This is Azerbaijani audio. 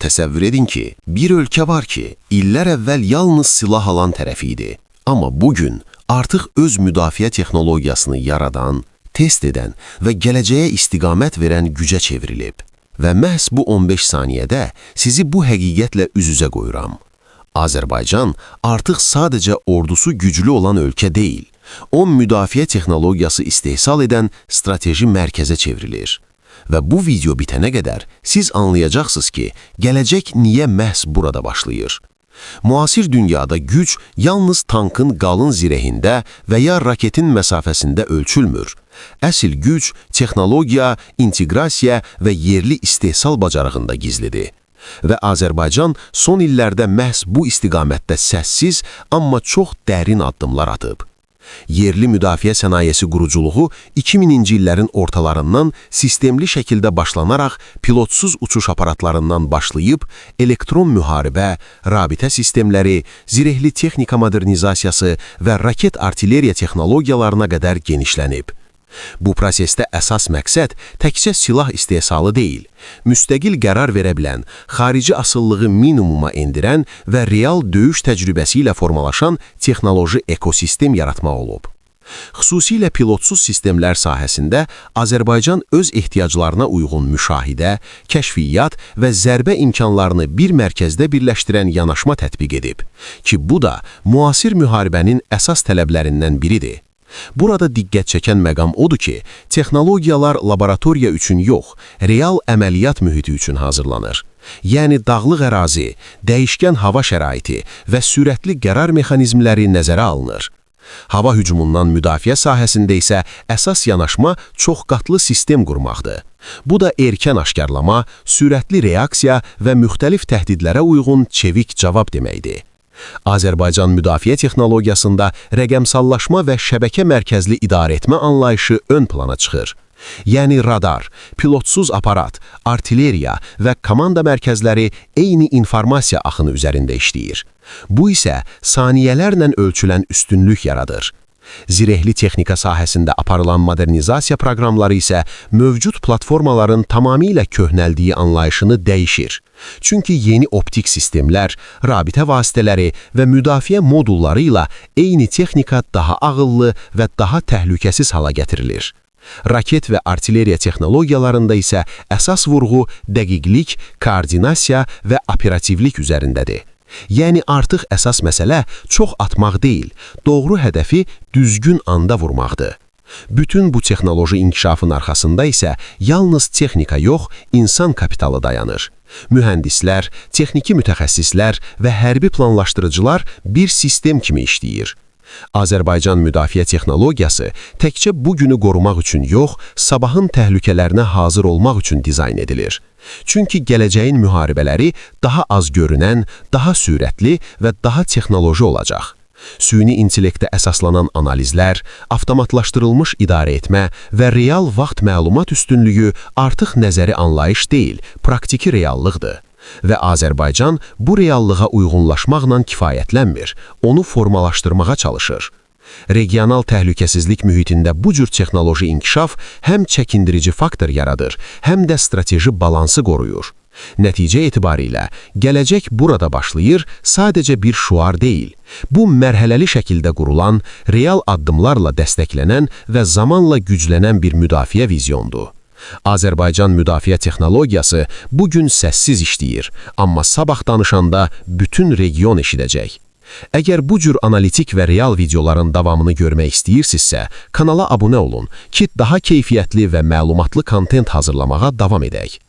Təsəvvür edin ki, bir ölkə var ki, illər əvvəl yalnız silah alan tərəfi idi. Amma bugün artıq öz müdafiə texnologiyasını yaradan, test edən və gələcəyə istiqamət verən gücə çevrilib. Və məhz bu 15 saniyədə sizi bu həqiqətlə üz-üzə qoyuram. Azərbaycan artıq sadəcə ordusu güclü olan ölkə deyil, o müdafiə texnologiyası istehsal edən strateji mərkəzə çevrilir. Və bu video bitənə qədər siz anlayacaqsınız ki, gələcək niyə məhz burada başlayır. Müasir dünyada güc yalnız tankın qalın zirehində və ya raketin məsafəsində ölçülmür. Əsl güc texnologiya, inteqrasiya və yerli istehsal bacarığında gizlidir. Və Azərbaycan son illərdə məhz bu istiqamətdə səssiz, amma çox dərin addımlar atıb. Yerli müdafiə sənayesi quruculuğu 2000-ci illərin ortalarından sistemli şəkildə başlanaraq pilotsuz uçuş aparatlarından başlayıb elektron müharibə, rabitə sistemləri, zirehli texnika modernizasiyası və raket artilleriya texnologiyalarına qədər genişlənib. Bu prosesdə əsas məqsəd təkcə silah istehsalı deyil, müstəqil qərar verə bilən, xarici asılılığı minimuma endirən və real döyüş təcrübəsi ilə formalaşan texnoloji ekosistem yaratmaq olub. Xüsusilə pilotsuz sistemlər sahəsində Azərbaycan öz ehtiyaclarına uyğun müşahidə, kəşfiyyat və zərbə imkanlarını bir mərkəzdə birləşdirən yanaşma tətbiq edib ki, bu da müasir müharibənin əsas tələblərindən biridir. Burada diqqət çəkən məqam odur ki, texnologiyalar laboratoriya üçün yox, real əməliyyat mühiti üçün hazırlanır. Yəni dağlıq ərazi, dəyişkən hava şəraiti və sürətli qərar mexanizmləri nəzərə alınır. Hava hücumundan müdafiə sahəsində isə əsas yanaşma çox qatlı sistem qurmaqdır. Bu da erkən aşkarlama, sürətli reaksiya və müxtəlif təhdidlərə uyğun çevik cavab deməkdir. Azərbaycan müdafiə texnologiyasında rəqəmsallaşma və şəbəkə mərkəzli idarəetmə anlayışı ön plana çıxır. Yəni radar, pilotsuz aparat, artilleriya və komanda mərkəzləri eyni informasiya axını üzərində işləyir. Bu isə saniyələrlə ölçülən üstünlük yaradır. Zirehli texnika sahəsində aparılan modernizasiya proqramları isə mövcud platformaların tamamilə köhnəldiyi anlayışını dəyişir. Çünki yeni optik sistemlər, rabitə vasitələri və müdafiə modulları ilə eyni texnika daha ağıllı və daha təhlükəsiz hala gətirilir. Raket və artilleriya texnologiyalarında isə əsas vurğu dəqiqlik, koordinasiya və operativlik üzərindədir. Yəni artıq əsas məsələ çox atmaq deyil, doğru hədəfi düzgün anda vurmaqdır. Bütün bu texnoloji inkişafın arxasında isə yalnız texnika yox, insan kapitalı dayanır. Mühəndislər, texniki mütəxəssislər və hərbi planlaşdırıcılar bir sistem kimi işləyir. Azərbaycan müdafiə texnologiyası təkcə bugünü qorumaq üçün yox, sabahın təhlükələrinə hazır olmaq üçün dizayn edilir. Çünki gələcəyin müharibələri daha az görünən, daha sürətli və daha texnoloji olacaq. Süni intellektə əsaslanan analizlər, avtomatlaşdırılmış idarəetmə və real vaxt məlumat üstünlüyü artıq nəzəri anlayış deyil, praktiki reallıqdır. Və Azərbaycan bu reallığa uyğunlaşmaqla kifayətlənmir, onu formalaşdırmağa çalışır. Regional təhlükəsizlik mühitində bu cür texnoloji inkişaf həm çəkindirici faktor yaradır, həm də strateji balansı qoruyur. Nəticə etibarilə, gələcək burada başlayır, sadəcə bir şüar deyil. Bu, mərhələli şəkildə qurulan, real addımlarla dəstəklənən və zamanla güclənən bir müdafiə vizyondur. Azərbaycan müdafiə texnologiyası bugün səssiz işləyir, amma sabah danışanda bütün region eşidəcək. Əgər bu cür analitik və real videoların davamını görmək istəyirsinizsə, kanala abunə olun ki, daha keyfiyyətli və məlumatlı kontent hazırlamağa davam edək.